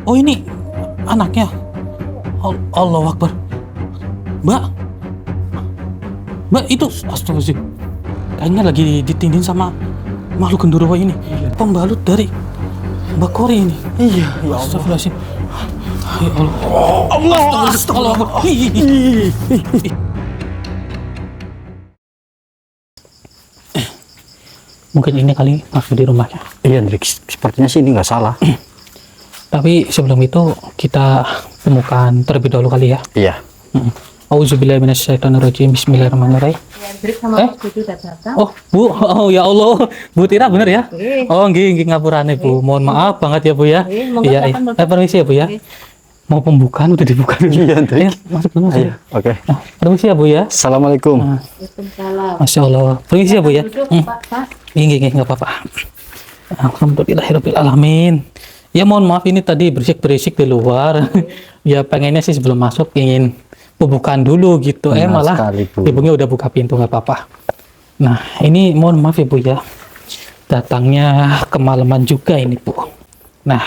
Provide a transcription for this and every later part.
Oh ini anaknya. Allahu Akbar. Mbak. Mbak itu astagfirullahaladzim. Kayaknya lagi ditindih sama makhluk genderuwo ini. Pembalut dari Mbak Kori ini. Iya, ya Allah. Astagfirullahaladzim. Ya Allah. Allah, astagfirullah. Mungkin ini kali masuk di rumahnya. Iya, Hendrik. Sepertinya sih ini nggak salah. Tapi sebelum itu kita temukan terlebih dahulu kali ya. Iya. Auzubillahi minasyaitonirrajim. Bismillahirrahmanirrahim. Sama Cucu udah datang. Oh, Bu. Oh, ya Allah. Bu Tira bener ya? Oke. Oh, nggih ngapurane, Bu. Mohon maaf banget ya, Bu ya. Monggo Iya, silakan, Bapak. permisi ya, Bu ya. Mau pembukaan udah dibuka dulu. Iya, Hendrik. Ayo, masuk dulu. Ayo, oke. Permisi ya, Bu ya. Assalamualaikum. Waalaikumsalam. Masya Allah. Permisi ya, Bu ya. Duduk, Pak. Nggih, nggak apa-apa. Alhamdulillahirabbil alamin. Ya mohon maaf ini tadi berisik-berisik di luar. Ya pengennya sih sebelum masuk ingin pembukaan dulu gitu. Benar Malah sekali, Bu. ibunya udah buka pintu, nggak apa-apa. Nah ini mohon maaf ya Bu ya. Datangnya kemalaman juga ini Bu. Nah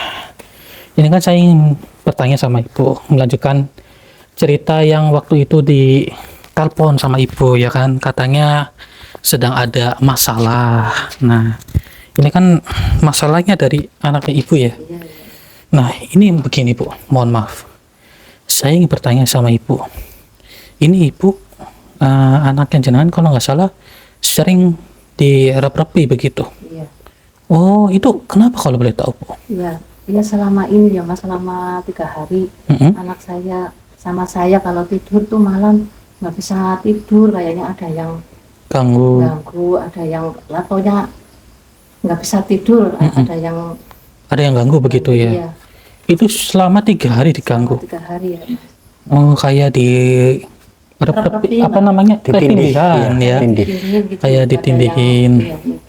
ini kan saya ingin bertanya sama Ibu, melanjutkan cerita yang waktu itu di telepon sama Ibu ya kan, katanya sedang ada masalah. Nah ini kan masalahnya dari anaknya Ibu ya. Nah ini begini Bu, mohon maaf, saya ingin bertanya sama Ibu, ini Ibu anaknya jenengan kalau nggak salah sering direp-repi begitu. Iya. Oh itu kenapa kalau boleh tahu Bu? Iya. Iya, selama ini ya Mas, selama 3 hari anak saya sama saya kalau tidur tuh malam nggak bisa tidur, kayaknya ada yang Ganggu. ada yang pokoknya nggak bisa tidur, ada yang Ada yang ganggu begitu ya? Iya, Itu selama 3 hari diganggu. 3 hari ya. Oh kayak di Rep-repi, apa Mas. namanya? Ditindih, Ketindihan ya. tindih. Ditindihin gitu, Kayak ada yang- ditindihin. iya, gitu.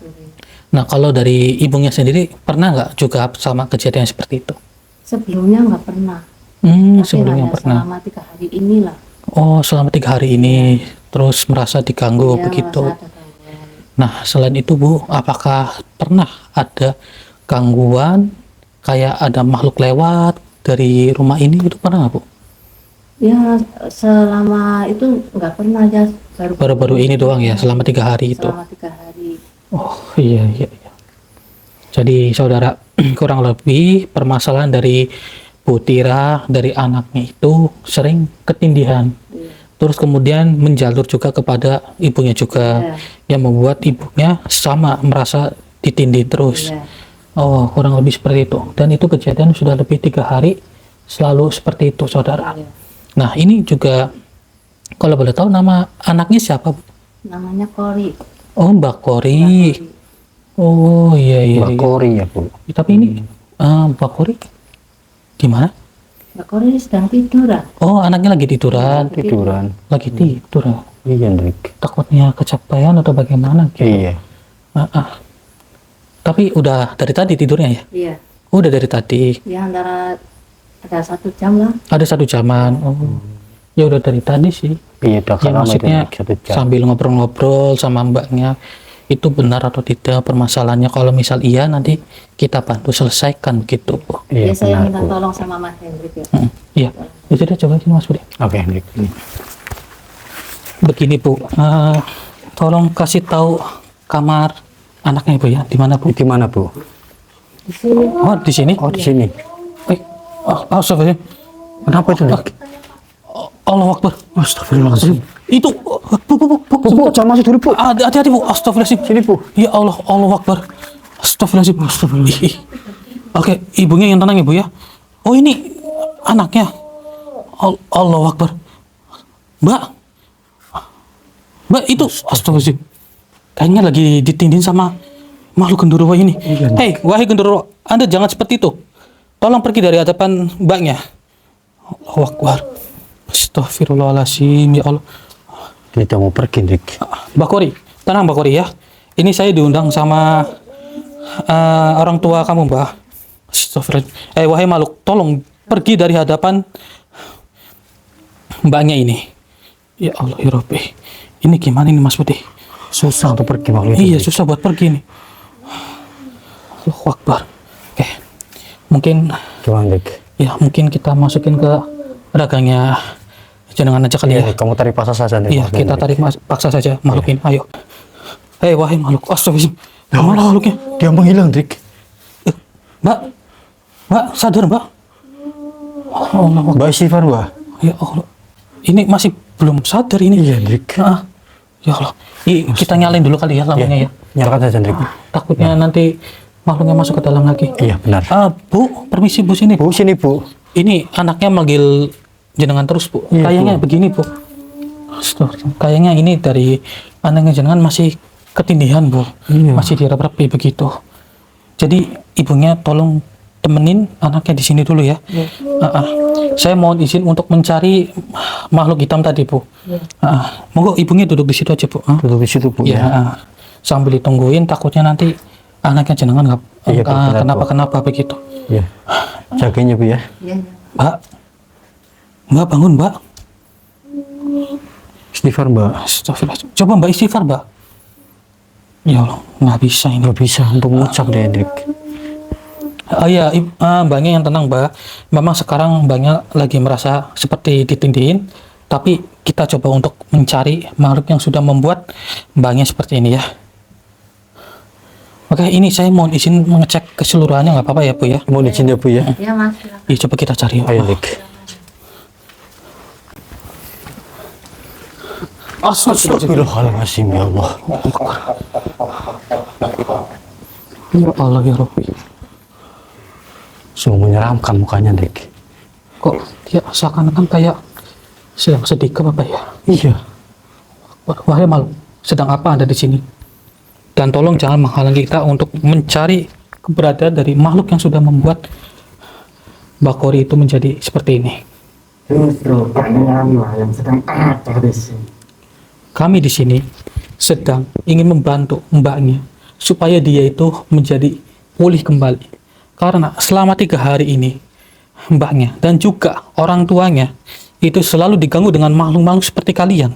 Nah kalau dari ibunya sendiri pernah nggak juga sama kejadian seperti itu? Sebelumnya nggak pernah. Tapi Sebelumnya hanya pernah. selama 3 hari inilah. Oh selama 3 hari ini terus merasa diganggu Iya, begitu. merasa ada gangguan. Nah selain itu Bu, apakah pernah ada gangguan kayak ada makhluk lewat dari rumah ini, itu pernah nggak Bu? Ya selama itu nggak pernah ya, Baru-baru ini doang ya, selama 3 hari itu. selama 3 hari. Oh iya. Jadi saudara, kurang lebih permasalahan dari Bu Tira dari anaknya itu sering ketindihan. Iya. Terus kemudian menjalur juga kepada ibunya juga, Iya. yang membuat ibunya sama merasa ditindih terus. Iya. Oh kurang lebih seperti itu. Dan itu kejadian sudah lebih 3 hari selalu seperti itu saudara. Iya. Nah ini juga kalau boleh tahu nama anaknya siapa Bu? Namanya Kori. Oh Mbak Kori. Oh iya. Mbak Kori ya, Bu. Tapi ini Mbak Kori gimana? Mbak Kori sedang tiduran. Oh anaknya lagi tiduran. Tiduran. Lagi tidur. Iya, Hendrik. Takutnya kecapean atau bagaimana gitu. Iya. Tapi udah dari tadi tidurnya ya? Iya. Udah dari tadi. Ya antara ada 1 jam lah. Ada 1 jaman. Oh. Ya udah dari tadi sih. Iya, udah Ya lama itu, maksudnya Hendrik, 1 jam. sambil ngobrol-ngobrol sama mbaknya, itu benar atau tidak permasalahannya. Kalau misal iya nanti kita bantu selesaikan gitu Bu. Iya, Ya, saya benar, minta Bu. tolong sama Mas Hendrik ya. Iya. Ya sudah coba sini Mas Budi. Oke, Hendrik. Begini Bu, tolong kasih tahu kamar anaknya Bu ya, di mana Bu? Di mana, Bu? Di sini. Oh di sini? Oh, di sini. Astagfirullah. Kenapa itu, Hendrik? Allah Akbar. Astagfirullahaladzim. Itu Bu, jangan masuk dulu, Bu. hati-hati Bu. Astagfirullahaladzim. Sini, Bu. Ya Allah, Allah Akbar. Astagfirullahaladzim. Ih. Oke, ibunya yang tenang Ibu ya. Oh ini anaknya. Allah Akbar. Mbak itu astagfirullahaladzim. Kayaknya lagi ditindih sama makhluk genderuwo ini. Hei, wahai genderuwo, Anda jangan seperti itu. Tolong pergi dari hadapan mbaknya. Allahu Akbar. Astagfirullahaladzim, ya Allah. Dia mau pergi, Hendrik. Mbak Kori, tenang Mbak Kori ya. Ini saya diundang sama orang tua kamu Mbak. Astagfirullahaladzim. Wahai makhluk, tolong pergi dari hadapan mbaknya ini. Ya Allah, ya Rabbi. Ini gimana ini Mas Budi? Susah untuk pergi makhluk itu. Iya, susah buat pergi nih. Allahu Akbar. Oke. Mungkin Gimana, Hendrik? Ya, mungkin kita masukin ke raganya jenengan aja kali ya. Iya, kamu tarik paksa saja, Hendrik. Iya, kita tarik paksa saja makhluk ini. Ayo. Hei, wahai makhluk. Astagfirullah. Kemana makhluknya? Dia menghilang, Hendrik. Mbak. Mbak, sadar, Mbak. Allah, Mbak istighfar, Mbak. ya Allah. Ini masih belum sadar ini. Iya, Hendrik. Ah, ya Allah. Kita nyalain dulu kali ya lampunya ya. Nyalakan saja, Hendrik. Takutnya nanti makhluknya masuk ke dalam lagi. Iya, benar. Bu, permisi Bu sini. Bu, sini, Bu. Ini anaknya manggil jenengan terus Bu. Iya, Kayaknya begini Bu. Astagfirullah. Kayaknya ini dari anaknya jenengan masih ketindihan Bu. Iya. Masih dirap-rapi begitu. Jadi ibunya tolong temenin anaknya di sini dulu ya. Saya mohon izin untuk mencari makhluk hitam tadi Bu. Monggo ibunya duduk di situ aja Bu. Duduk di situ, Bu. Ya. Sambil ditungguin takutnya nanti anaknya jenengan nggak Iya, Bu, benar, Bu. kenapa-kenapa begitu. Iya. Jagain ya, Bu ya. Iya, iya. Mbak bangun Mbak. Istighfar, Mbak. Astagfirullah. Coba Mbak istighfar Mbak. Ya Allah, nggak bisa ini. Nggak bisa untuk mengucap deh, Hendrik. Oh iya, Mbaknya yang tenang Mbak. Memang sekarang Mbaknya lagi merasa seperti ditindihin, tapi kita coba untuk mencari makhluk yang sudah membuat Mbaknya seperti ini ya. Oke, ini saya mohon izin mengecek keseluruhannya, nggak apa-apa ya Bu ya? Mau izin ya, Bu ya. Iya, Mas. Silakan. Iya, coba kita cari. Ayo, Hendrik. Astagfirullahaladzim, ya Allah. Ya Allah ya Rabbi. Sungguh menyeramkan mukanya, Hendrik. Kok dia seakan-akan kayak sedang sedih ke apa ya? Iya. Wahai makhluk, sedang apa Anda di sini? Dan tolong jangan menghalangi kita untuk mencari keberadaan dari makhluk yang sudah membuat Bakori itu menjadi seperti ini. Justru kalianlah yang sedang ada di sini. Kami di sini sedang ingin membantu mbaknya supaya dia itu menjadi pulih kembali. Karena selama 3 hari ini mbaknya dan juga orang tuanya itu selalu diganggu dengan makhluk-makhluk seperti kalian.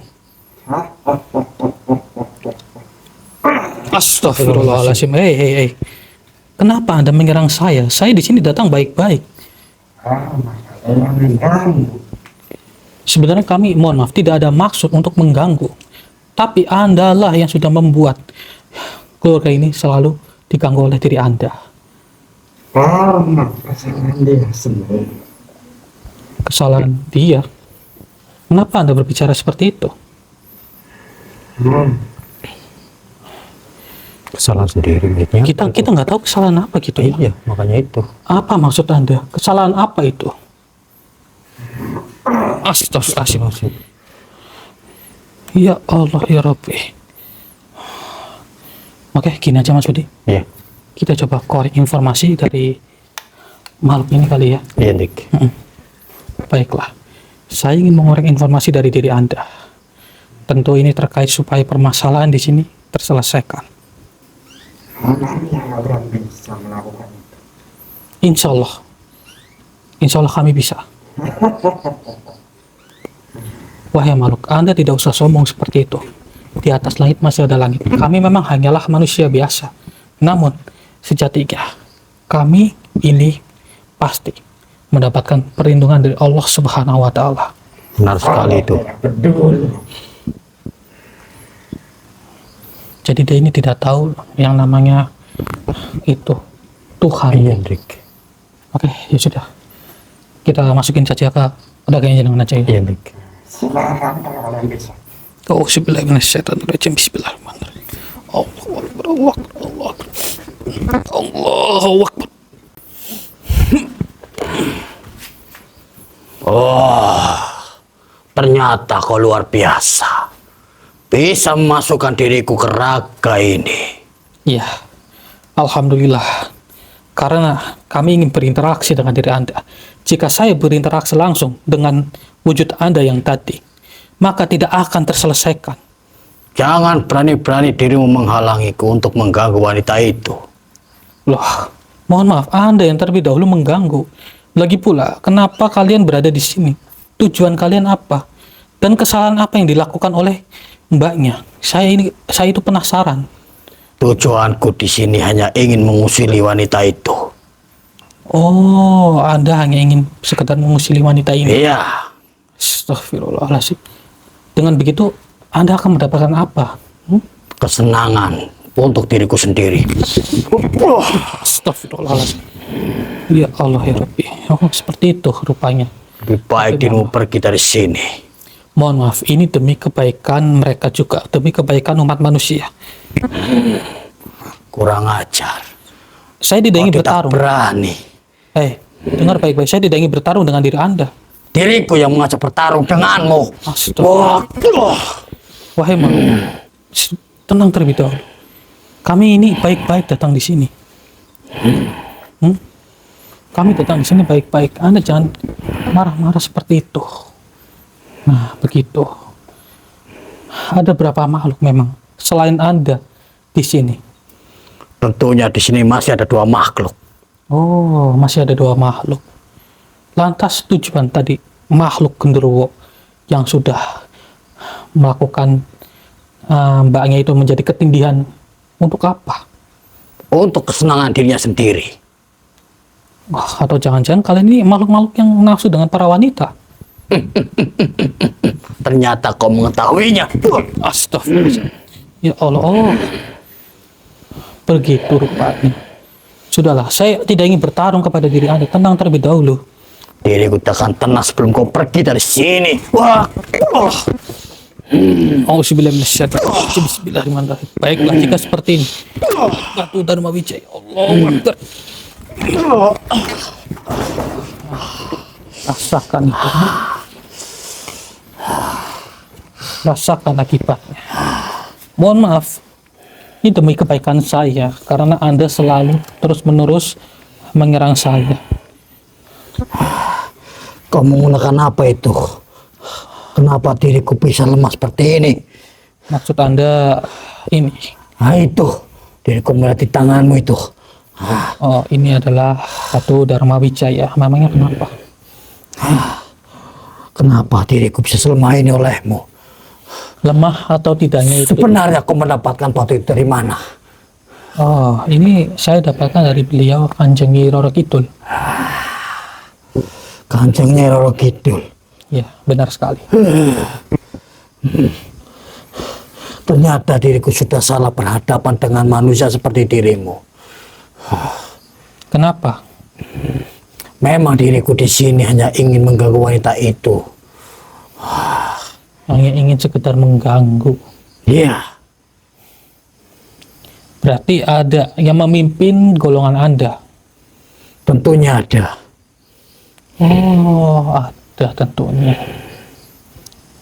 Astagfirullahaladzim. Hei. Kenapa Anda menyerang saya? Saya di sini datang baik-baik. Sebenarnya kami, mohon maaf, tidak ada maksud untuk mengganggu. Tapi Anda lah yang sudah membuat keluarga ini selalu diganggu oleh diri Anda. Karena kesalahan dia sendiri. Kesalahan dia. Kenapa Anda berbicara seperti itu? Kesalahan sendiri, Hendrik. Kita nggak tahu kesalahan apa gitu. Iya, makanya itu. Apa maksud Anda? Kesalahan apa itu? Astagfirullahaladzim. Ya Allah ya Rabbi. Oke, gini aja Mas Budi. Iya. Kita coba korek informasi dari makhluk ini kali ya. Iya, Hendrik. Baiklah. Saya ingin mengorek informasi dari diri Anda. Tentu ini terkait supaya permasalahan di sini terselesaikan. Hanya orang bisa melakukan itu. Insya Allah. Insya Allah kami bisa. Wahai makhluk, Anda tidak usah sombong seperti itu. Di atas langit masih ada langit. Kami memang hanyalah manusia biasa. Namun, sejatinya, kami ini pasti mendapatkan perlindungan dari Allah Subhanahu wa Ta'ala. Benar sekali itu. Peduli. Jadi dia ini tidak tahu yang namanya itu Tuhan. Iya, Hendrik. Oke, ya sudah. Kita masukin saja ke pedagangnya jenengan aja ya. Iya, Hendrik. Silakan kalau bisa. Oh, bismillahirrahmanirrahim. Bismillahirrahmanirrahim. Allahu Akbar, Allahu Akbar, Allahu Akbar. Allahu Akbar. Oh, ternyata kau luar biasa. Bisa memasukkan diriku ke raga ini. Ya, Alhamdulillah. Karena kami ingin berinteraksi dengan diri Anda. Jika saya berinteraksi langsung dengan wujud Anda yang tadi, maka tidak akan terselesaikan. Jangan berani-berani dirimu menghalangiku untuk mengganggu wanita itu. Loh, mohon maaf, Anda yang terlebih dahulu mengganggu. Lagi pula, kenapa kalian berada di sini? Tujuan kalian apa? Dan kesalahan apa yang dilakukan oleh mbaknya? Saya itu penasaran. Tujuanku di sini hanya ingin mengusili wanita itu. Oh, Anda hanya ingin sekedar mengusili wanita ini. Iya, Astagfirullahaladzim. Dengan begitu, Anda akan mendapatkan apa? kesenangan untuk diriku sendiri. Astagfirullahaladzim. Ya Allah ya Rabbi. Oh, seperti itu rupanya. Lebih baik dirimu pergi dari sini. Mohon maaf, ini demi kebaikan mereka juga, demi kebaikan umat manusia. Kurang ajar. Saya tidak ingin Kau tidak bertarung. berani. Dengar baik-baik, saya tidak ingin bertarung dengan diri Anda. Diriku yang mengajak bertarung denganmu. Astagfirullah. Wahai manusia, tenang terlebih dahulu. Kami ini baik-baik datang di sini. Kami datang di sini baik-baik. Anda jangan marah-marah seperti itu. Nah, begitu. Ada berapa makhluk memang selain Anda di sini? Tentunya di sini masih ada 2 makhluk. Oh, masih ada 2 makhluk. Lantas tujuan tadi makhluk genderuwo yang sudah melakukan mbaknya itu menjadi ketindihan untuk apa? Untuk kesenangan dirinya sendiri. Wah, atau jangan-jangan kalian ini makhluk-makhluk yang nafsu dengan para wanita? Ternyata kau mengetahuinya. Astagfirullah. Ya Allah, oh. Begitu rupanya. Sudahlah, saya tidak ingin bertarung kepada diri Anda. Tenang terlebih dahulu. Diriku takkan tenang sebelum kau pergi dari sini. Wah. Auzubillah minasyaitonir Bismillahirrahmanirrahim. Baiklah, jika seperti ini. Batu Dharma Wijaya. Allahu Akbar. Rasakan itu. Rasakan akibatnya. Mohon maaf. Ini demi kebaikan saya, karena Anda selalu terus-menerus menyerang saya. Kau menggunakan apa itu? Kenapa diriku bisa lemah seperti ini? Maksud Anda ini? Nah itu, diriku melihat di tanganmu itu. Oh, ini adalah Batu Dharma Wijaya. Memangnya kenapa? Kenapa diriku bisa selemah ini olehmu? Lemah atau tidaknya itu? Sebenarnya kau mendapatkan batu itu dari mana? Oh, ini saya dapatkan dari beliau Kanjeng Nyi Roro Kidul. Kanjeng Nyi Roro Kidul. Ya, benar sekali. Ternyata diriku sudah salah berhadapan dengan manusia seperti dirimu. Kenapa? Memang diriku di sini hanya ingin mengganggu wanita itu. Hanya ingin sekedar mengganggu. Iya. Berarti ada yang memimpin golongan Anda? Tentunya ada. Oh, ada tentunya.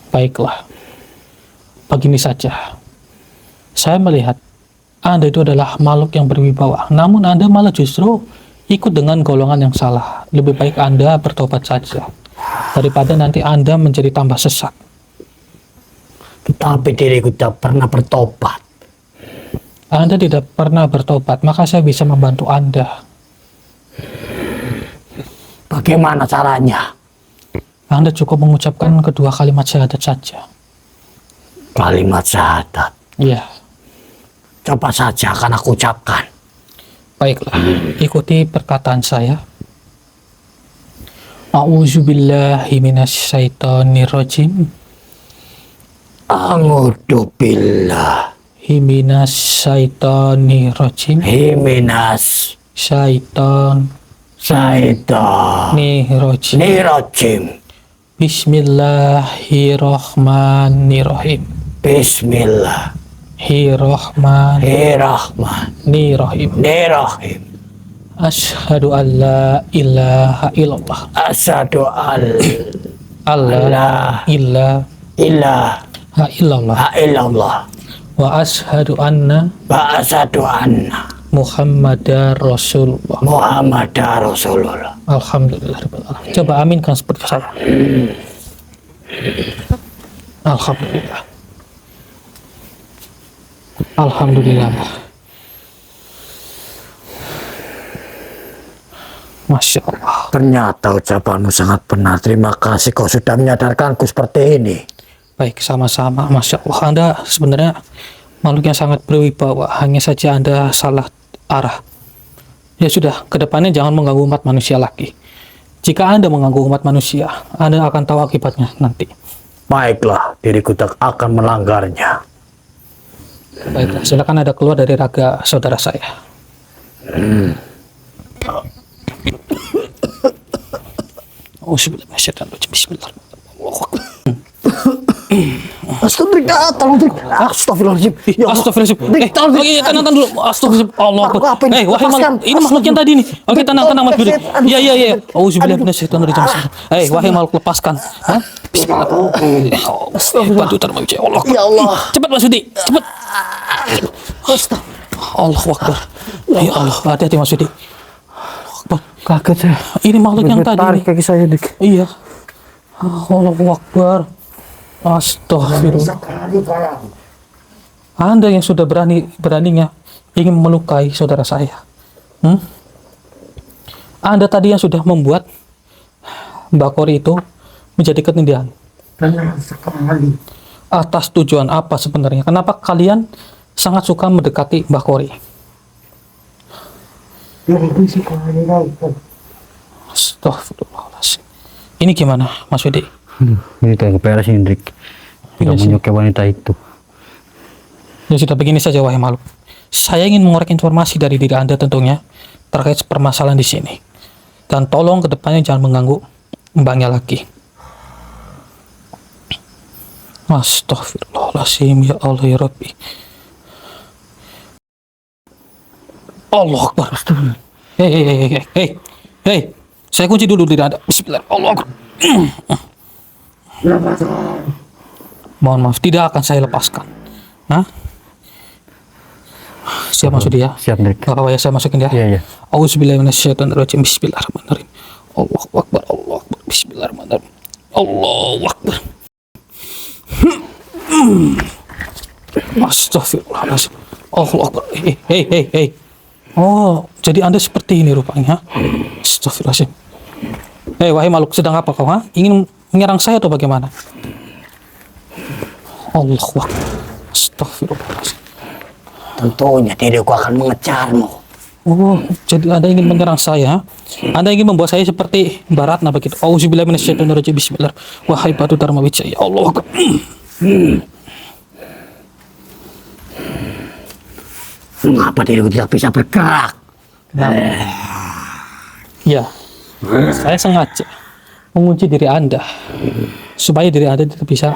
Baiklah. Begini saja. Saya melihat Anda itu adalah makhluk yang berwibawa. Namun Anda malah justru ikut dengan golongan yang salah. Lebih baik Anda bertobat saja. Daripada nanti Anda menjadi tambah sesat. Tetapi diriku tidak pernah bertobat. Anda tidak pernah bertobat, maka saya bisa membantu Anda. Bagaimana caranya? Anda cukup mengucapkan kedua kalimat syahadat saja. Kalimat syahadat. Iya. Coba saja akan aku ucapkan. Baiklah, ikuti perkataan saya. A'udzubillahi minasyaitonirrajim. A'udzubillah Minasyaitonirrajim. Himinas Syaiton Syaitan nirajim. Nirajim. Bismillahirrahmanirrahim. Bismillahirrahmanirrahim. Nirahim. Asyhadu an la ilaha illallah. Asyhadu an Allah ilaha illallah. illallah Wa asyhadu anna wa asyhadu anna Muhammadar Rasulullah. Muhammadar Rasulullah. Alhamdulillah. Coba aminkan seperti saya. Alhamdulillah. Alhamdulillah. Masya Allah. Ternyata ucapanmu sangat benar. Terima kasih kau sudah menyadarkanku seperti ini. Baik, sama-sama. Masya Allah. Anda sebenarnya makhluk yang sangat berwibawa. Hanya saja Anda salah arah. Ya sudah, kedepannya jangan mengganggu umat manusia lagi. Jika Anda mengganggu umat manusia, Anda akan tahu akibatnya nanti. Baiklah, diriku tak akan melanggarnya. Baiklah, silakan Anda keluar dari raga saudara saya. Bismillahirrahmanirrahim. Astagfirullah, tolong Trik. Astagfirullahaladzim. Ya Allah. Astagfirullahaladzim. Tenang dulu. Astagfirullahaladzim. Allah Akbar. Apa ini? Wahai Lepaskan. makhluk, ini makhluk yang tadi nih. Oke, tenang Mas Budi. Aduh. Iya. Auzubillahi minasyaitonirrajim. Wahai makhluk, lepaskan. Hah? Bismillah. Bantu termajai Allah. Ya Allah. Cepat Mas Budi, cepat. Allahu Akbar. Ya Allah, hati-hati Mas Budi. Akbar. Kaget saya. Ini makhluk yang tadi. Tarik nih. kaki saya, Dik. Iya. Allahu Akbar. Astagfirullah. Anda yang sudah beraninya ingin melukai saudara saya. Anda tadi yang sudah membuat Mbak Kori itu menjadi ketindihan. Benar sekali. Atas tujuan apa sebenarnya? Kenapa kalian sangat suka mendekati Mbak Kori? Diriku sekali lagi. Astagfirullahaladzim. Ini gimana Mas Widi? Ini tak keperes, Hendrik. Tidak Iya sih. menyukai wanita itu. Ya sudah, begini saja wahai makhluk. Saya ingin mengorek informasi dari diri Anda tentunya terkait permasalahan di sini. Dan tolong kedepannya jangan mengganggu mbaknya lagi. Astagfirullahaladzim, ya Allah ya Rabbi. Allah Akbar. Hei. Saya kunci dulu diri Anda. Bismillah. Allah Akbar. Mohon maaf, tidak akan saya lepaskan. Hah? Siap masuk dia? Siap, Hendrik. Gak apa-apa ya, saya masukin ya? Iya. Auzubillahi minasyaitonirrajim. Bismillahirrahmanirrahim. Allahu Akbar. Bismillahirrahmanirrahim. Allahu Akbar. Astagfirullahaladzim. Allahu Akbar. Hei. Oh, jadi Anda seperti ini rupanya. Astagfirullahaladzim. Hei, wahai makhluk, sedang apa kau? Ingin menyerang saya atau bagaimana? Allahu Akbar. Astagfirullahaladzim. Tentunya diriku akan mengejarmu. Oh, jadi Anda ingin menyerang saya? Anda ingin membuat saya seperti Baratna begitu. Auzubillahi minasyaitonirrajim. Bismillah. Wahai Batu Dharma Wijaya, Allah Akbar. Mengapa diriku tidak bisa bergerak? Ya, saya sengaja mengunci diri Anda supaya diri Anda tidak bisa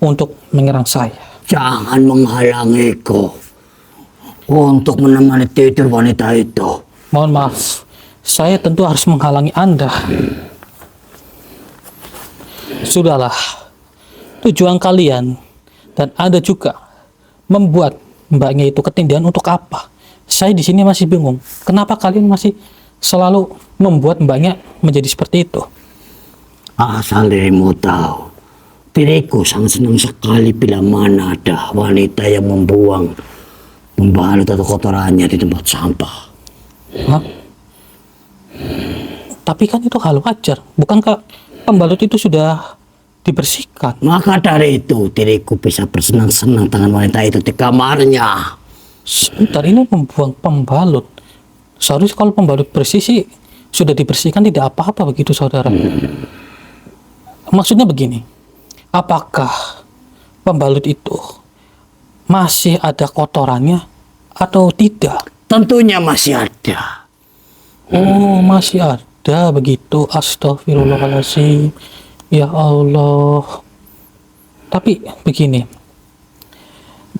untuk menyerang saya. Jangan menghalangiku untuk menemani tidur wanita itu. Mohon maaf, saya tentu harus menghalangi Anda. Sudahlah, tujuan kalian dan Anda juga membuat mbaknya itu ketindihan untuk apa? Saya di sini masih bingung. Kenapa kalian masih selalu membuat mbaknya menjadi seperti itu? Asal dirimu tahu, diriku sangat senang sekali bila mana ada wanita yang membalut atau kotorannya di tempat sampah. Hah? Tapi kan itu hal wajar. Bukankah pembalut itu sudah dibersihkan? Maka dari itu diriku bisa bersenang-senang dengan wanita itu di kamarnya. Sebentar, ini membuang pembalut. Seharusnya kalau pembalut bersih sih sudah dibersihkan, tidak apa-apa begitu saudara. Maksudnya begini, apakah pembalut itu masih ada kotorannya atau tidak? Tentunya masih ada. Oh, masih ada begitu. Astagfirullahaladzim. Ya Allah. Tapi begini,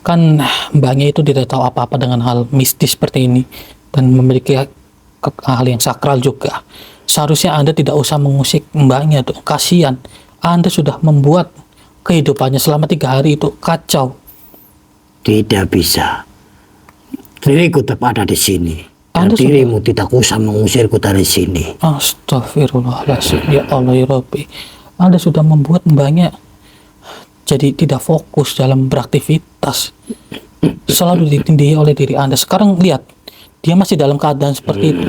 kan mbaknya itu tidak tahu apa-apa dengan hal mistis seperti ini dan memiliki hal yang sakral juga. Seharusnya Anda tidak usah mengusik mbaknya tuh. Kasihan. Anda sudah membuat kehidupannya selama 3 hari itu kacau. Tidak bisa. Diriku tetap ada di sini. Dan Anda dirimu tidak usah mengusirku dari sini. Astagfirullahaladzim. Ya Allah ya Rabbi. Anda sudah membuat mbaknya jadi tidak fokus dalam beraktivitas. Selalu ditindihi oleh diri Anda. Sekarang lihat, dia masih dalam keadaan seperti itu.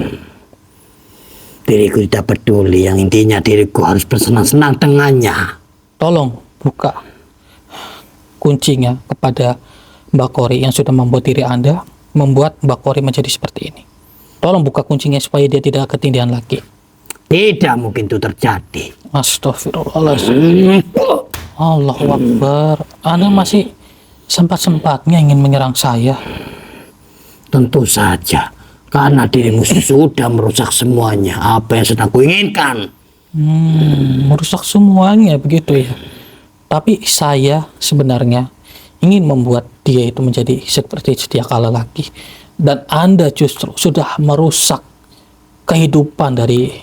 Diriku tidak peduli. Yang intinya diriku harus bersenang-senang dengannya. Tolong buka kuncinya kepada Mbak Kori yang sudah membuat diri Anda, membuat Mbak Kori menjadi seperti ini. Tolong buka kuncinya supaya dia tidak ketindihan lagi. Tidak mungkin itu terjadi. Astagfirullahaladzim. Allahu Akbar. Anda masih sempat-sempatnya ingin menyerang saya. Tentu saja, karena dirimu sudah merusak semuanya apa yang sedang kuinginkan. Merusak semuanya begitu ya. Tapi saya sebenarnya ingin membuat dia itu menjadi seperti sedia kala lagi. Dan Anda justru sudah merusak kehidupan dari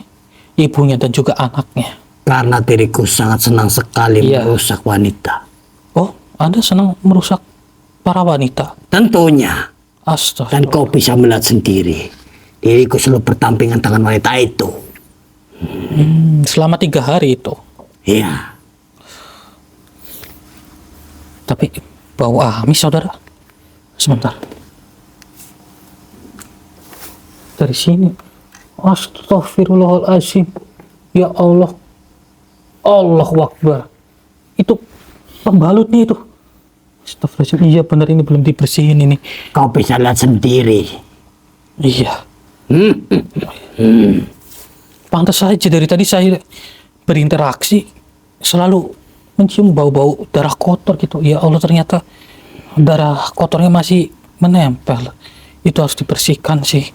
ibunya dan juga anaknya. Karena diriku sangat senang sekali Iya. merusak wanita. Oh, Anda senang merusak para wanita? Tentunya. Dan Astagfirullah. kau bisa melihat sendiri. Diriku selalu bertampingan dengan wanita itu. Selama 3 hari itu. Iya. Tapi bau amis, saudara. Sebentar. Dari sini. Astagfirullahaladzim. Ya Allah. Allahu Akbar. Itu pembalutnya itu. Astagfirullahaladzim. Iya benar, ini belum dibersihin ini. Kau bisa lihat sendiri. Iya. Hmm. Pantas saja dari tadi saya berinteraksi selalu mencium bau-bau darah kotor gitu. Ya Allah, ternyata darah kotornya masih menempel. Itu harus dibersihkan sih.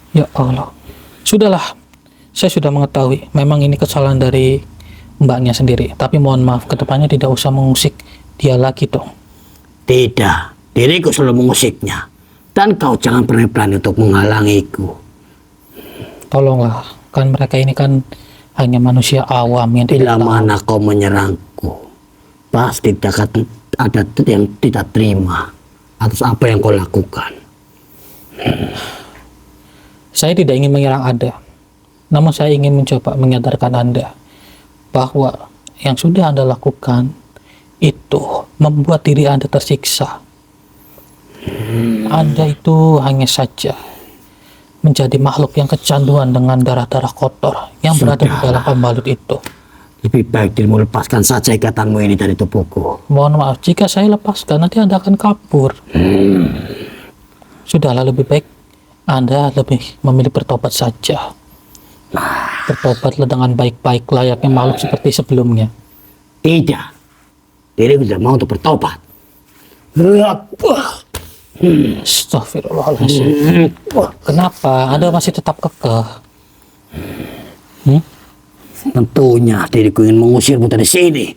Ya Allah. Sudahlah. Saya sudah mengetahui. Memang ini kesalahan dari mbaknya sendiri. Tapi mohon maaf, kedepannya tidak usah mengusik dia lagi dong. Tidak. Diriku selalu mengusiknya. Dan kau jangan pernah berani untuk menghalangiku. Tolonglah. Kan mereka ini kan hanya manusia awam yang tidak Bila tahu. mana kau menyerangku, pasti akan ada yang tidak terima atas apa yang kau lakukan. Saya tidak ingin menyerang Anda, namun saya ingin mencoba menyadarkan Anda bahwa yang sudah Anda lakukan itu membuat diri Anda tersiksa. Anda itu hanya saja menjadi makhluk yang kecanduan dengan darah-darah kotor yang berada di dalam pembalut itu. Lebih baik dirimu lepaskan saja ikatanmu ini dari tubuhku. Mohon maaf, jika saya lepaskan nanti Anda akan kabur. Sudahlah, lebih baik Anda lebih memilih bertobat saja. Bertobatlah dengan baik-baik layaknya makhluk seperti sebelumnya. Tidak. Diriku tidak mau untuk bertobat. Astagfirullahaladzim. Kenapa Anda masih tetap kekeh? Tentunya diriku ingin mengusirmu dari sini.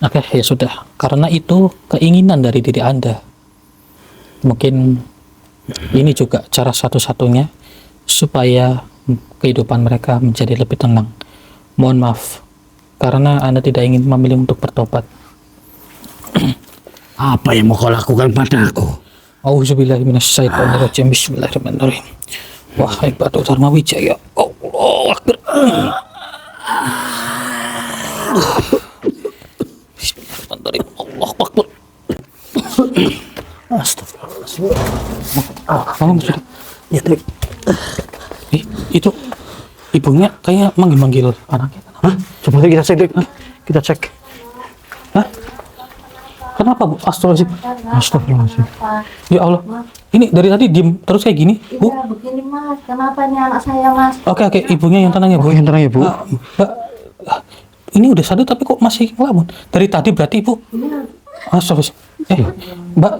Oke, ya sudah. Karena itu keinginan dari diri Anda. Mungkin ini juga cara satu-satunya supaya kehidupan mereka menjadi lebih tenang. Mohon maaf, karena Anda tidak ingin memilih untuk bertobat. Apa yang mau kau lakukan padaku? Auzubillahi minasyaitonirrajim. Bismillahirrahmanirrahim. Wahai Batu Dharma Wijaya, Allahu Akbar. Bismillahirrahmanirrahim. Allahu Akbar. Astagfirullahaladzim. Sudah. Ya, Trik. Itu ibunya kayak manggil-manggil anaknya. Hah? Coba kita cek, Trik. Kita cek. Hah? Kenapa, Bu? Astagfirullahaladzim. Astagfirullahaladzim. Ya Allah. Ini dari tadi diem terus kayak gini, Bu. Iya begini mas, kenapa nih anak saya mas? Oke, ibunya yang tenang ya, Bu. Yang tenang ya, Bu. Mbak, ini udah sadar tapi kok masih ngelamun? Dari tadi berarti, Bu. Iya, Astagfirullah. Mbak,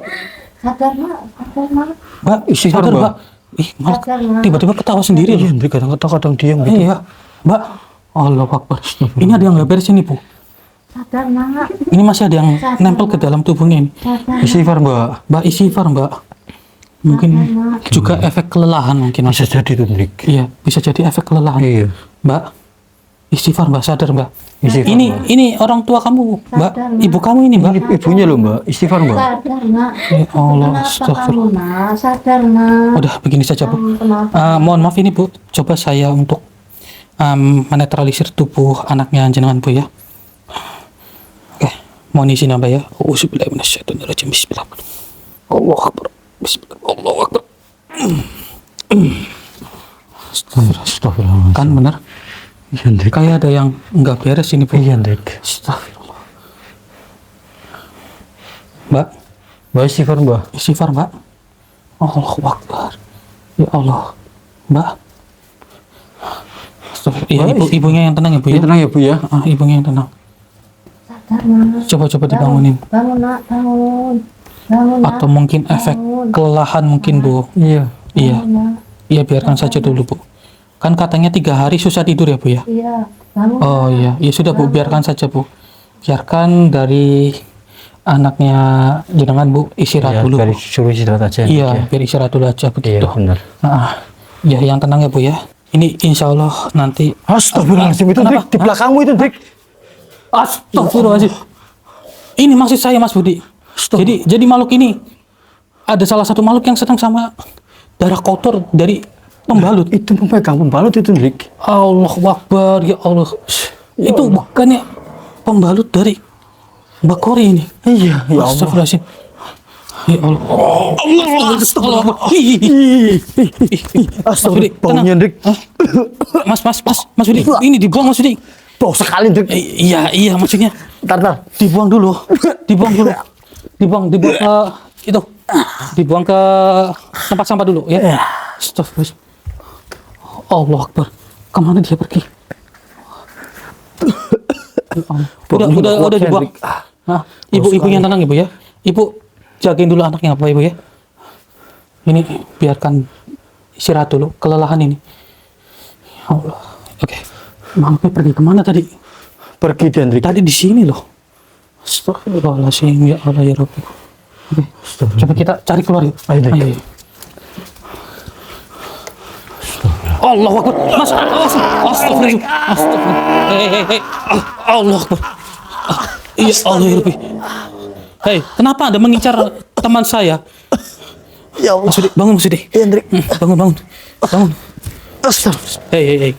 sadar mak. Mbak, Istighfar, sadar, Mbak. Mbak. Ih, malah Sadar, Mbak. tiba-tiba ketawa sendiri loh. Hendrik kadang-kadang diam gitu. Iya, Mbak. Allahu Akbar. Ini ada yang nggak beres ini, Bu. Sadar mak, Ini masih ada yang nempel ke dalam tubuhnya ini. sadar. Istighfar, Mbak. Mbak, istighfar, Mbak. Mungkin juga efek kelelahan mungkin. Bisa jadi tuh, Hendrik. Iya, bisa jadi efek kelelahan. Iya. Mbak, istighfar, Mbak, sadar, Mbak. Istighfar, Ini orang tua kamu, Mbak. Sadar, Ibu kamu ini, Mbak. Ibunya loh, Mbak. Istighfar, Mbak. Sadar nak. Ya Allah, Kenapa astagfirullah. kamu nak? Sadar nak. Udah begini saja, Bu. Kamu kenapa? Mohon maaf ini, Bu. Coba saya untuk menetralisir tubuh anaknya jenengan, Bu ya. Oke, mohon izin Mbak ya. Auzubillahi minasyaitonirrajim. Bismillahirrahmanirrahim. Allahu Akbar. Bismillah. Allahu Akbar. Astagfirullah. Kan benar? Iya, Hendrik. Kayak ada yang nggak beres ini, Bu. Iya, Hendrik. Astagfirullah. Mbak, Mbak, istighfar, Mbak. istighfar, Mbak. Allahu Akbar. Ya Allah, Mbak. Ya, ibunya yang tenang ya, Bu ya. Tenang ya Bu ya. Ibunya yang tenang. Sadar, Nak. Coba dibangunin. Bangun, Nak, bangun. Bangun, Nak. Atau mungkin efek kelelahan mungkin, Bu. Iya. Iya. Bangun, Nak. Iya, biarkan saja dulu, Bu. Kan katanya 3 hari susah tidur ya, Bu ya. Iya, bangun. Oh iya, ya sudah Bu, biarkan saja Bu. Biarkan dari anaknya jenengan Bu istirahat dulu. Biar Bu. suruh istirahat aja. Iya, biar istirahat dulu aja begitu. Iya benar. Ya, yang tenang ya Bu ya. Ini insya Allah nanti. Astagfirullahaladzim, itu Kenapa? Dik, di belakangmu itu Dik. Astagfirullahaladzim. Ini maksud saya Mas Budi. Jadi makhluk ini ada salah satu makhluk yang sedang sama darah kotor dari pembalut. Itu pemegang pembalut itu Dik. Allah Akbar, ya Allah. Itu bukannya pembalut dari Mbak Kori ini. Iya, ya Allah. Astagfirullahaladzim. Ya Allah. Allah. Astagfirullah, baunya Dik. Mas Budi, ini dibuang Mas Budi. Bau sekali Dik. Iya maksudnya. Ntar. Dibuang dulu. Dibuang ke itu. Dibuang ke tempat sampah dulu ya. Astagfirullahaladzim. Allah Akbar. Kemana dia pergi? Ya Allah. Udah dibuang. Ibu yang tenang Ibu ya. Ibu jagain dulu anaknya apa Ibu ya. Ini biarkan istirahat dulu, kelelahan ini. Ya Allah. Oke. Mama pergi kemana tadi? Pergi dia Dik. Tadi di sini loh. Astagfirullahaladzim, ya Allah ya Rabbi. Oke. Coba kita cari keluar yuk. Ayo. Allah Akbar. Mas, astagfirullah. Hei. Allah Akbar. Ya Allah ya Rabbi. Hei, kenapa Anda mengincar teman saya? Ya Allah. Mas Budi, bangun Mas Budi. Iya Dik. Bangun. Astagfirullah. Hei.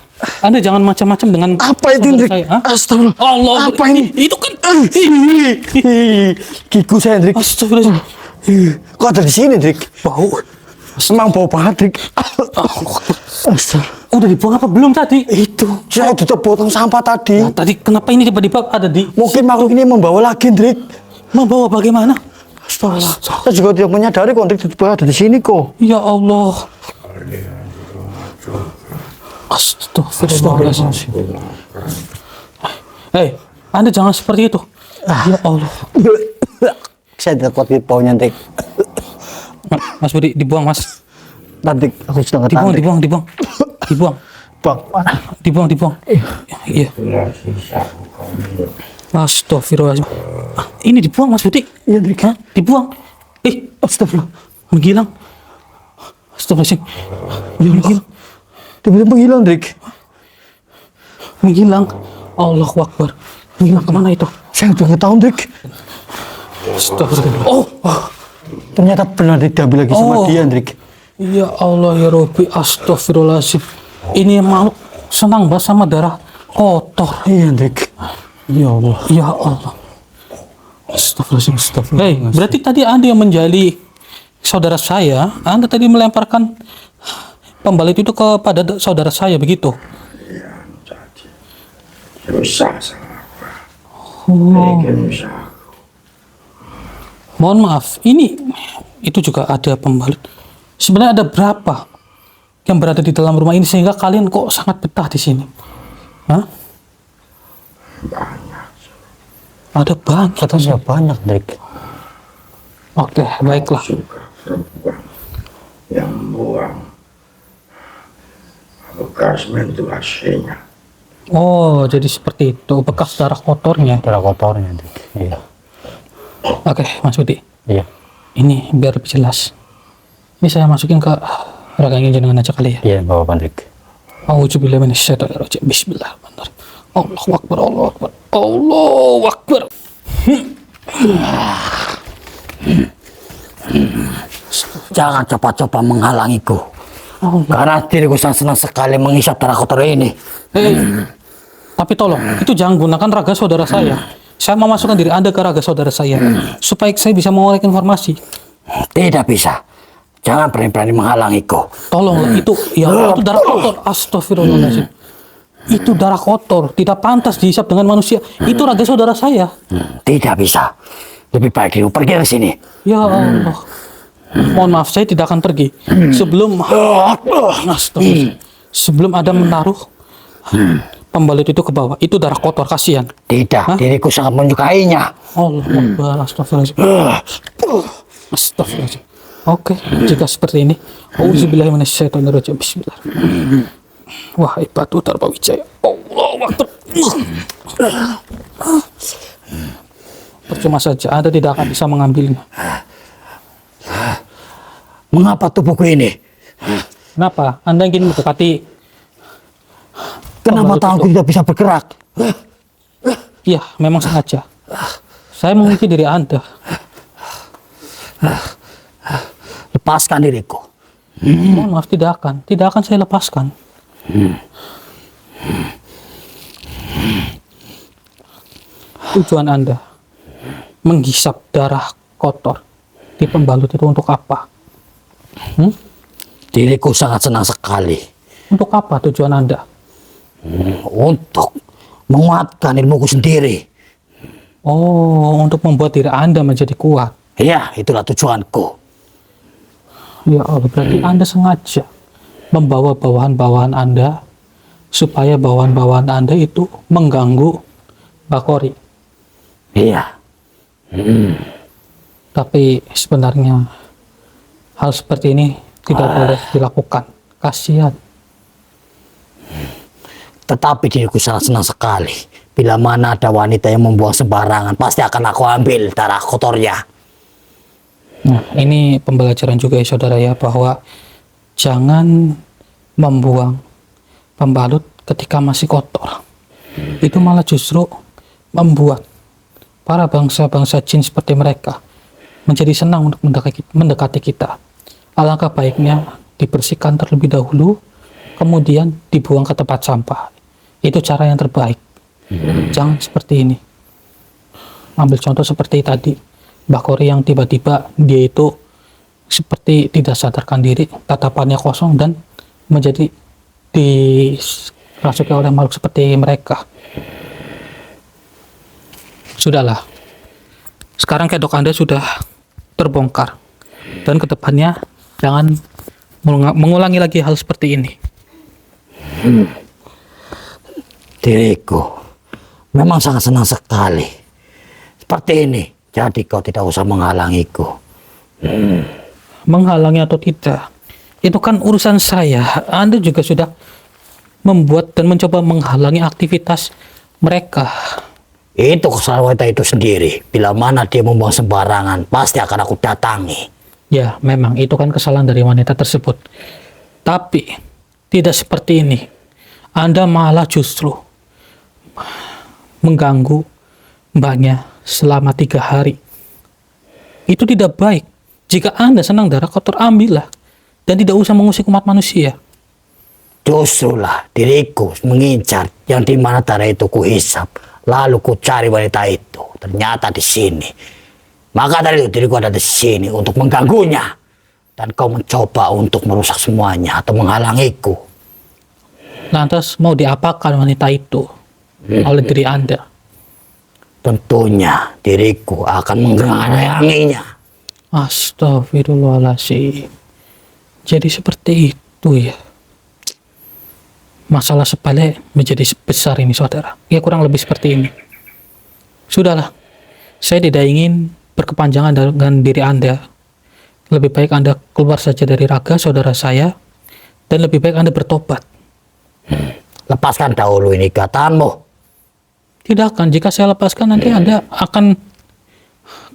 Anda jangan macam-macam dengan Apa itu saudara Dik? saya, ha? Astagfirullah. Allah. Apa ini? Itu kan. Gigu saya Dik. Astagfirullahaladzim. Kok ada di sini Dik? Bau. Emang bau banget Dik. Astagfirullah. Udah dibuang apa belum tadi? Itu, saya tutup potong sampah tadi. Nah, tadi kenapa ini tiba-tiba ada di Mungkin makhluk ini membawa lagi Dik. membawa bagaimana? Astagfirullah. Saya juga tidak menyadari kok Dik tiba-tiba ada di sini kok. Ya Allah. Astagfirullahaladzim. Hei, Anda jangan seperti itu. Ya Allah. Saya tidak kuat baunya Dik. Mas Budi, dibuang Mas. Nanti aku sudah nggak Dibuang. Bang, Dibuang. Iya. Astagfirullahaladzim. Ini dibuang Mas Budi. Iya Dik. Hah? Dibuang. Astagfirullah. Menghilang. Astagfirullahaladzim. Menghilang. Tiba-tiba menghilang Dik. Menghilang. Allahu Akbar. Menghilang kemana itu? Saya udah nggak tahu Dik. Astagfirullah. Ternyata benar diambil lagi sama dia Dik. Ya Allah ya Rabbi. Astagfirullahaladzim. Ini makhluk senang banget sama darah kotor. Iya Dik. Ya Allah. Ya Allah. Astagfirullahaladzim. Hei, berarti tadi Anda yang menjali saudara saya. Anda tadi melemparkan pembalut itu kepada saudara saya, begitu? Rusak sama apa? Rusak. Mohon maaf, itu juga ada pembalut. Sebenarnya ada berapa yang berada di dalam rumah ini sehingga kalian kok sangat betah di sini? Hah? Banyak. Ada banyak. Katanya banyak Dik. Oke, baiklah. Suka perempuan yang buang bekas menstruasinya. Oh, jadi seperti itu bekas darah kotornya. Darah kotornya Dik. Iya. Oke, Mas Budi. Iya. Ini biar lebih jelas. Ini saya masukin ke raganya jenengan aja kali ya. Iya, Bapak Dik. A'udzubillahi minasyaitonirrajim. Bismillahirrahmanirrahim. Allahu Akbar, Allahu Akbar. Allahu Akbar. Jangan coba-coba menghalangiku. Karena diriku sangat senang sekali menghisap darah kotor ini. Tapi tolong, itu jangan gunakan raga saudara saya. Saya mau masukkan diri Anda ke raga saudara saya supaya saya bisa mengorek informasi. Tidak bisa. Jangan berani-berani menghalangiku. Tolonglah, itu ya Allah, itu darah kotor. Astagfirullahaladzim. Itu darah kotor, tidak pantas dihisap dengan manusia. Itu raga saudara saya. Tidak bisa. Lebih baik dirimu pergi dari sini. Ya Allah. Mohon maaf, saya tidak akan pergi sebelum sebelum Anda menaruh pembalut itu ke bawah. Itu darah kotor, kasihan. Tidak, diriku sangat menyukainya. Allah Akbar, astagfirullahaladzim. Astagfirullahaladzim. Oke, jika seperti ini, auzubillahiminasyaitonirrajim. Bismillahirrahmanirrahim. Wahai Batu Dharma Wijaya, Allahu Akbar. Percuma saja, Anda tidak akan bisa mengambilnya. Mengapa tubuhku ini? Kenapa? Anda ingin mendekati? Kenapa tanganku tidak bisa bergerak? Iya, memang sengaja. Saya mengunci diri Anda. Lepaskan diriku. Mohon maaf, tidak akan saya lepaskan. Tujuan Anda menghisap darah kotor di pembalut itu untuk apa? Diriku sangat senang sekali. Untuk apa tujuan Anda? Untuk menguatkan ilmuku sendiri. Oh, untuk membuat diri Anda menjadi kuat. Ya, itulah tujuanku. Ya Allah, berarti Anda sengaja membawa bawahan-bawahan Anda supaya bawahan-bawahan Anda itu mengganggu Bakori. Iya. Tapi sebenarnya hal seperti ini tidak boleh dilakukan. Kasihan. Tetapi diriku sangat senang sekali. Bila mana ada wanita yang membuang sembarangan, pasti akan aku ambil darah kotornya. Nah, ini pembelajaran juga ya saudara ya, bahwa jangan membuang pembalut ketika masih kotor. Itu malah justru membuat para bangsa-bangsa jin seperti mereka menjadi senang untuk mendekati kita. Alangkah baiknya dibersihkan terlebih dahulu, kemudian dibuang ke tempat sampah. Itu cara yang terbaik. Jangan seperti ini. Ambil contoh seperti tadi, Bakori yang tiba-tiba dia itu seperti tidak sadarkan diri, tatapannya kosong dan menjadi dirasuki oleh makhluk seperti mereka. Sudahlah. Sekarang kedok Anda sudah terbongkar. Dan kedepannya jangan mengulangi lagi hal seperti ini. Diriku memang sangat senang sekali. Seperti ini. Jadi kau tidak usah menghalangiku. Menghalangi atau tidak, itu kan urusan saya. Anda juga sudah membuat dan mencoba menghalangi aktivitas mereka. Itu kesalahan wanita itu sendiri. Bila mana dia membuang sembarangan, pasti akan aku datangi. Ya, memang itu kan kesalahan dari wanita tersebut. Tapi tidak seperti ini. Anda malah justru mengganggu mbaknya selama 3 hari. Itu tidak baik. Jika Anda senang darah kotor, ambillah. Dan tidak usah mengusik umat manusia. Justru lah diriku mengincar yang dimana darah itu kuhisap. Lalu ku cari wanita itu. Ternyata di sini. Maka dari itu diriku ada di sini untuk mengganggunya. Dan kau mencoba untuk merusak semuanya atau menghalangiku. Lantas mau diapakan wanita itu oleh diri Anda? Tentunya diriku akan menghalanginya. Astagfirullahaladzim. Jadi seperti itu ya. Masalah sepele menjadi besar ini saudara. Ya kurang lebih seperti ini. Sudahlah. Saya tidak ingin berkepanjangan dengan diri Anda. Lebih baik Anda keluar saja dari raga saudara saya. Dan lebih baik Anda bertobat. Lepaskan dahulu ini ikatanmu. Tidak akan. Jika saya lepaskan nanti Anda akan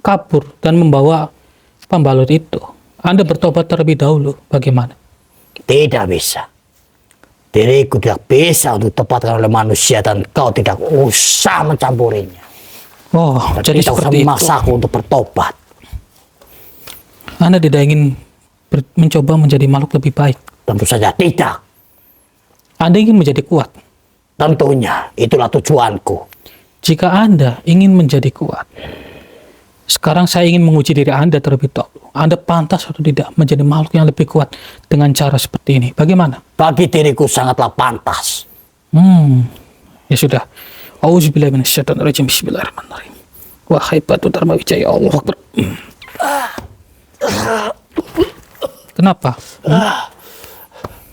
kabur dan membawa pembalut itu. Anda bertobat terlebih dahulu. Bagaimana? Tidak bisa. Diriku tidak bisa untuk ditempatkan oleh manusia dan kau tidak usah mencampurinya. Oh, Dan jadi tidak usah seperti itu. memaksaku untuk bertobat. Anda tidak ingin mencoba menjadi makhluk lebih baik. Tentu saja tidak. Anda ingin menjadi kuat. Tentunya itulah tujuanku. Jika Anda ingin menjadi kuat, sekarang saya ingin menguji diri Anda terlebih dahulu. Anda pantas atau tidak menjadi makhluk yang lebih kuat dengan cara seperti ini? Bagaimana? Bagi diriku sangatlah pantas. Ya sudah. Auzubillahiminasyaitonirrajim. Bismillahirrahmanirrahim. Wahai Batu Dharma Wijaya, Allahu Akbar. Kenapa?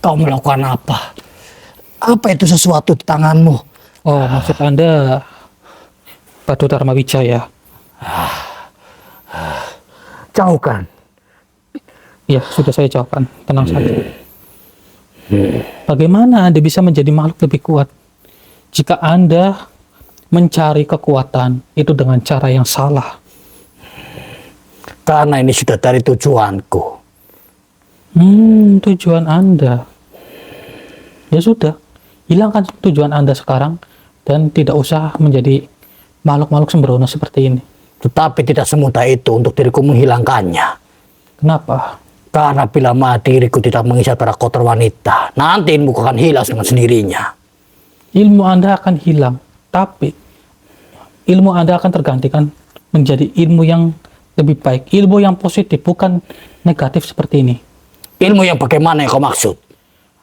Kau melakukan apa? Apa itu sesuatu di tanganmu? Oh, maksud Anda Batu Dharma Wijaya? Jauhkan. Ya, sudah saya jawabkan. Tenang saja. Bagaimana Anda bisa menjadi makhluk lebih kuat jika Anda mencari kekuatan itu dengan cara yang salah? Karena ini sudah dari tujuanku. Tujuan Anda. Ya sudah, hilangkan tujuan Anda sekarang dan tidak usah menjadi makhluk-makhluk sembrono seperti ini. Tetapi tidak semudah itu untuk diriku menghilangkannya. Kenapa? Karena bila diriku tidak mengisap para kotor wanita, nanti ilmuku akan hilang dengan sendirinya. Ilmu Anda akan hilang, tapi ilmu Anda akan tergantikan menjadi ilmu yang lebih baik, ilmu yang positif, bukan negatif seperti ini. Ilmu yang bagaimana yang kau maksud?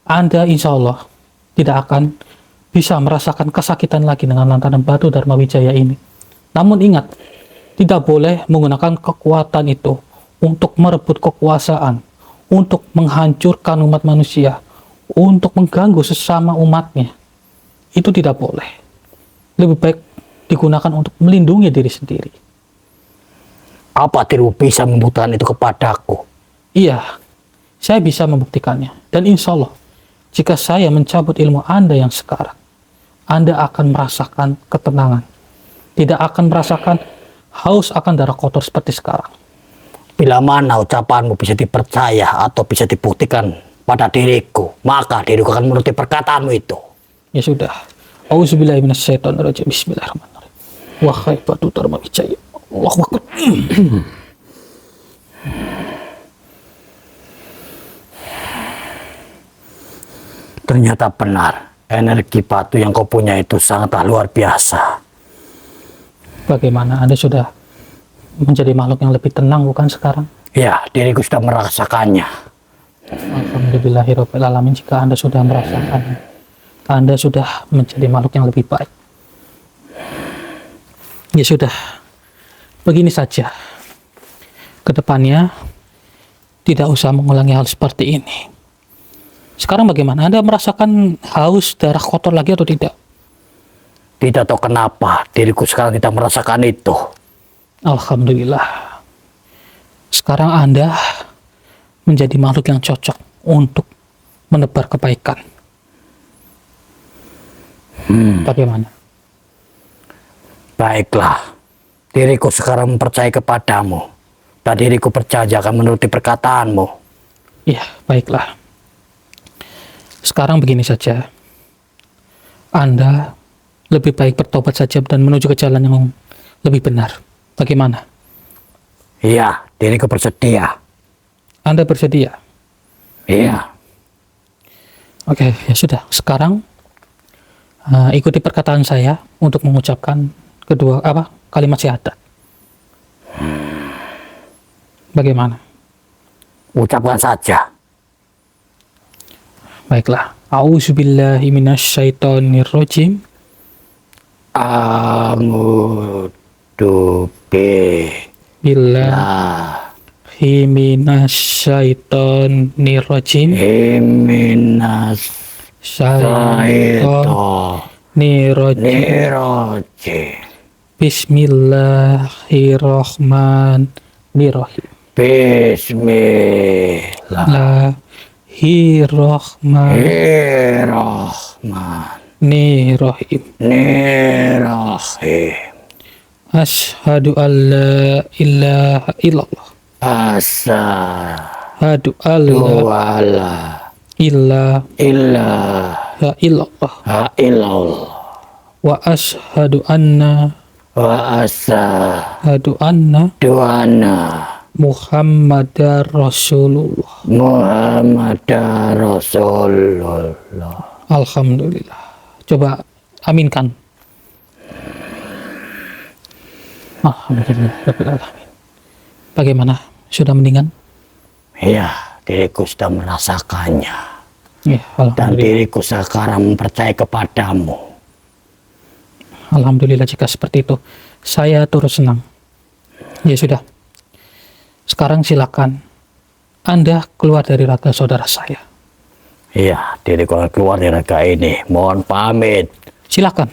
Anda insya Allah tidak akan bisa merasakan kesakitan lagi dengan lantaran Batu Dharma Wijaya ini. Namun ingat, tidak boleh menggunakan kekuatan itu untuk merebut kekuasaan, untuk menghancurkan umat manusia, untuk mengganggu sesama umatnya. Itu tidak boleh. Lebih baik digunakan untuk melindungi diri sendiri. Apa dirimu bisa membuktikan itu kepadaku? Iya, saya bisa membuktikannya. Dan insya Allah, jika saya mencabut ilmu Anda yang sekarang, Anda akan merasakan ketenangan. Tidak akan merasakan haus akan darah kotor seperti sekarang. Bila mana ucapanmu bisa dipercaya atau bisa dibuktikan pada diriku, maka diriku akan menuruti perkataanmu itu. Ya sudah. Auzubillahiminasyaitonirrajim. Bismillahirrahmanirrahim. Wahai Batu Dharma Wijaya. Allahu Akbar. Ternyata benar, energi batu yang kau punya itu sangatlah luar biasa. Bagaimana Anda sudah menjadi makhluk yang lebih tenang bukan sekarang? Ya, diriku sudah merasakannya. Alhamdulillahirrahmanirrahim. Jika Anda sudah merasakan, Anda sudah menjadi makhluk yang lebih baik. Ya sudah, begini saja. Kedepannya tidak usah mengulangi hal seperti ini. Sekarang bagaimana? Anda merasakan haus darah kotor lagi atau tidak? Tidak tahu kenapa diriku sekarang tidak merasakan itu. Alhamdulillah. Sekarang Anda menjadi makhluk yang cocok untuk menebar kebaikan. Bagaimana? Baiklah, diriku sekarang mempercayai kepadamu. Dan diriku berjanji akan menuruti perkataanmu. Iya, baiklah. Sekarang begini saja. Anda lebih baik bertobat saja dan menuju ke jalan yang lebih benar. Bagaimana? Iya, diriku bersedia. Anda bersedia? Iya. Oke, ya sudah. Sekarang ikuti perkataan saya untuk mengucapkan kalimat syahadat. Bagaimana? Ucapkan saja. Baiklah. A'udzubillahi minasyaitonirrajim. A'udzu Billahi minasyaitonirrajim. Minas Syaitonirrajim. Bismillahirrahmanirrahim. Bismillahirrahmanirrahim. Asyhadu an la ilaha illallah. Asyhadu an la ilaha illallah. Wa asyhadu anna Muhammadar Rasulullah. Alhamdulillah. Coba aminkan. Alhamdulillah. Bagaimana? Sudah mendingan? Iya, diriku sudah merasakannya. Ya, Dan alhamdulillah. diriku sekarang percaya kepadamu. Alhamdulillah jika seperti itu. Saya turut senang. Ya sudah. Sekarang silakan Anda keluar dari raga saudara saya. Iya, diriku akan keluar dari raga ini. Mohon pamit. Silakan.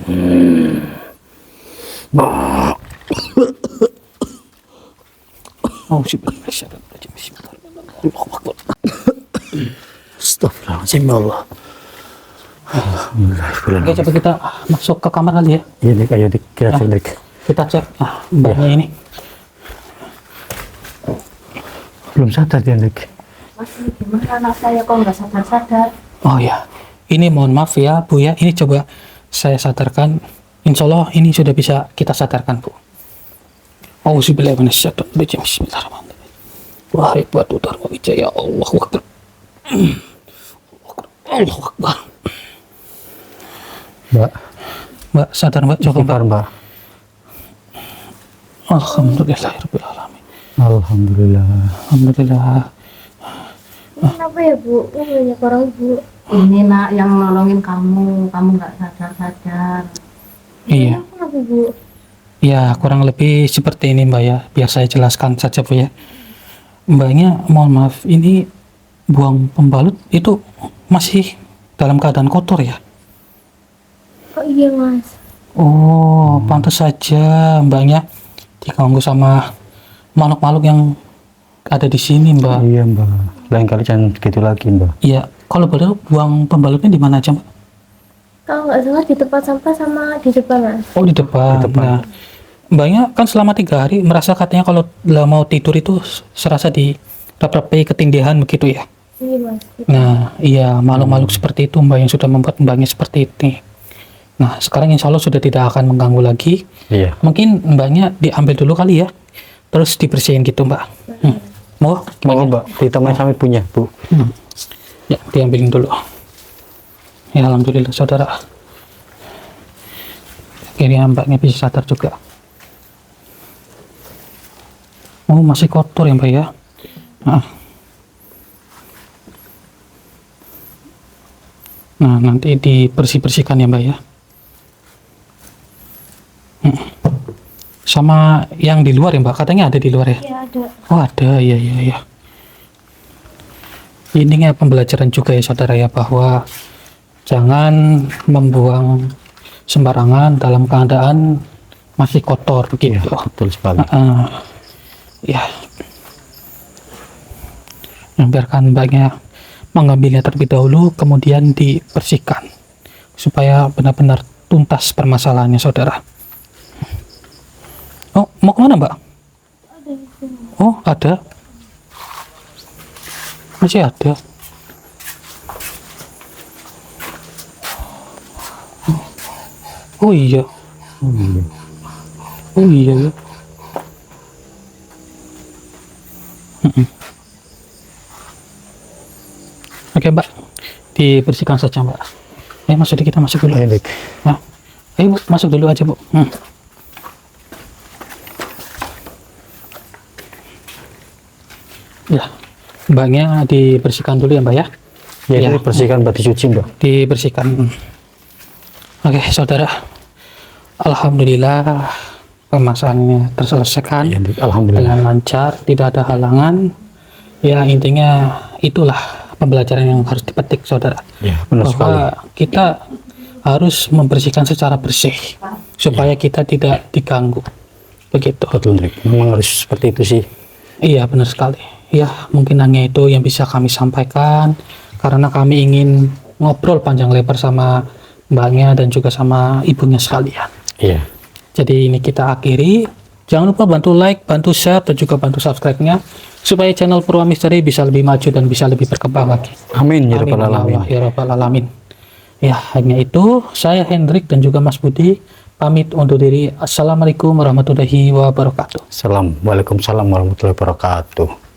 Astagfirullahaladzim ya Allah. Oke, coba kita masuk ke kamar kali ya. Iya, Dik, ayo Dik, kita cek Dik. Kita cek mbaknya ini. Belum sadar dia Dik. Mas, ini gimana anak saya kok nggak sadar-sadar? Oh ya, ini mohon maaf ya Bu ya. Ini coba saya sadarkan. Insya Allah ini sudah bisa kita sadarkan Bu. Auzubillahiminasyaitonirrajim. Bismillahirrahmanirrahim. Wahai Batu Dharma Wijaya, Allahu Akbar. Allahu Akbar. Mbak sadar Mbak, coba Mbak. Mbak. Alhamdulillahirrahmanirrahim. Alhamdulillah. Alhamdulillah. Kenapa ya Bu? Oh, banyak orang Bu. Ini nak yang nolongin kamu nggak sadar-sadar. Iya. Kenapa Bu? Ya kurang lebih seperti ini Mbak ya. Biar saya jelaskan saja Bu ya. Mbaknya mohon maaf, ini buang pembalut itu masih dalam keadaan kotor ya? Oh iya Mas. Oh, pantas saja mbaknya diganggu sama makhluk-makhluk yang ada di sini Mbak. Iya Mbak. Lain kali jangan gitu lagi Mbak. Iya, kalau boleh buang pembalutnya di mana aja Mbak? Kalau nggak salah di tempat sampah sama di depan Mas. Oh di depan. Di depan. Nah, mbaknya kan selama 3 hari merasa katanya kalau mau tidur itu serasa di rap-rapi ketindihan begitu ya? Iya Mas. Nah, iya makhluk-makhluk seperti itu Mbak yang sudah membuat mbaknya seperti ini. Nah, sekarang insya Allah sudah tidak akan mengganggu lagi. Iya. Mungkin mbaknya diambil dulu kali ya, terus dibersihin gitu Mbak. Mau? Mau Mbak, ditemani sampai punya Bu. Ya, diambilin dulu. Ya, alhamdulillah saudara. Akhirnya mbaknya bisa sadar juga. Oh, masih kotor ya Mbak ya. Nah, nanti dibersih-bersihkan ya Mbak ya. Sama yang di luar ya Mbak, katanya ada di luar ya? Iya ada. Oh ada, iya iya iya. Ini ya pembelajaran juga ya saudara ya, bahwa jangan membuang sembarangan dalam keadaan masih kotor begitu. Iya, betul sekali. Ya, biarkan mbaknya mengambilnya terlebih dahulu, kemudian dibersihkan supaya benar-benar tuntas permasalahannya saudara. Oh, mau kemana Mbak? Oh, ada. Masih ada. Oh iya. Oh iya ya. Oke Mbak, dibersihkan saja Mbak. Masuk kita masuk dulu. Ayo Dik. Nah, ayo Bu, masuk dulu aja Bu. Ya, mbaknya dibersihkan dulu ya Mbak ya. Ya, dibersihkan Mbak, dicuci Mbak. Dibersihkan. Oke saudara, alhamdulillah permasalahannya terselesaikan Ya, Dik. Alhamdulillah. dengan lancar, tidak ada halangan. Ya intinya itulah pembelajaran yang harus dipetik saudara, Ya, benar sekali. bahwa kita harus membersihkan secara bersih supaya kita tidak diganggu begitu. Betul Dik. Memang harus seperti itu sih. Iya benar sekali. Ya mungkin hanya itu yang bisa kami sampaikan, karena kami ingin ngobrol panjang lebar sama mbaknya dan juga sama ibunya sekalian. Iya. Jadi ini kita akhiri. Jangan lupa bantu like, bantu share, dan juga bantu subscribe-nya supaya channel Purwa Misteri bisa lebih maju dan bisa lebih berkembang lagi. Amin ya Amin, rabbal alamin. Allah, ya rabbal alamin. Ya hanya itu. Saya Hendrik dan juga Mas Budi pamit undur diri. Assalamualaikum warahmatullahi wabarakatuh. Waalaikumsalam warahmatullahi wabarakatuh.